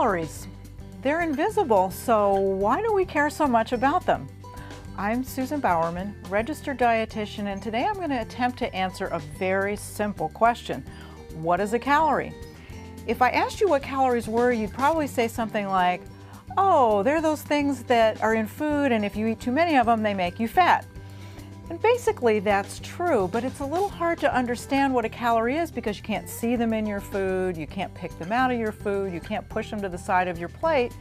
Calories. They're invisible, so why do we care so much about them? I'm Susan Bowerman, registered dietitian, and today I'm going to attempt to answer a very simple question. What is a calorie? If I asked you what calories were, you'd probably say something like, oh, they're those things that are in food, and if you eat too many of them, they make you fat. And basically that's true, but it's a little hard to understand what a calorie is because you can't see them in your food, you can't pick them out of your food, you can't push them to the side of your plate.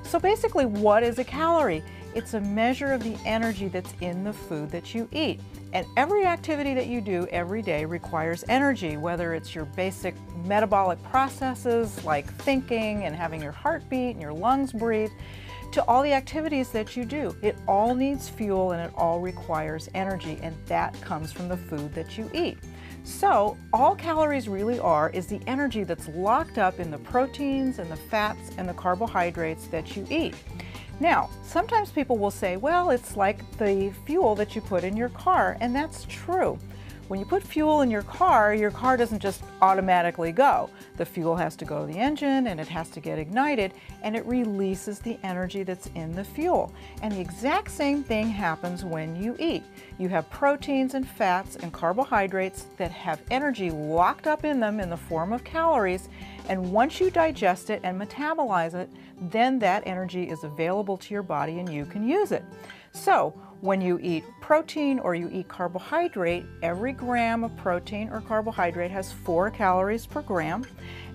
So basically, what is a calorie? It's a measure of the energy that's in the food that you eat. And every activity that you do every day requires energy, whether it's your basic metabolic processes like thinking and having your heart beat and your lungs breathe, to all the activities that you do. It all needs fuel and it all requires energy, and that comes from the food that you eat. So all calories really are is the energy that's locked up in the proteins and the fats and the carbohydrates that you eat. Now, sometimes people will say, well, it's like the fuel that you put in your car, and that's true. When you put fuel in your car doesn't just automatically go. The fuel has to go to the engine and it has to get ignited, and it releases the energy that's in the fuel. And the exact same thing happens when you eat. You have proteins and fats and carbohydrates that have energy locked up in them in the form of calories, and once you digest it and metabolize it, then that energy is available to your body and you can use it. So when you eat protein or you eat carbohydrate, every gram of protein or carbohydrate has 4 calories per gram,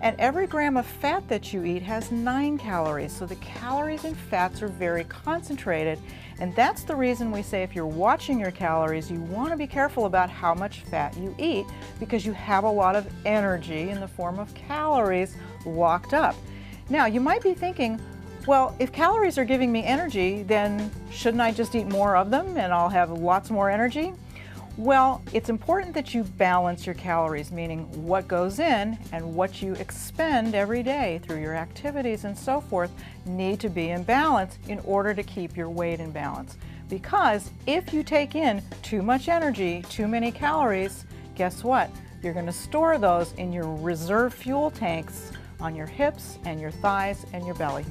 and every gram of fat that you eat has 9 calories. So the calories and fats are very concentrated, and that's the reason we say if you're watching your calories, you want to be careful about how much fat you eat because you have a lot of energy in the form of calories locked up. Now, you might be thinking, well, if calories are giving me energy, then shouldn't I just eat more of them and I'll have lots more energy? Well, it's important that you balance your calories, meaning what goes in and what you expend every day through your activities and so forth need to be in balance in order to keep your weight in balance. Because if you take in too much energy, too many calories, guess what? You're going to store those in your reserve fuel tanks on your hips and your thighs and your belly.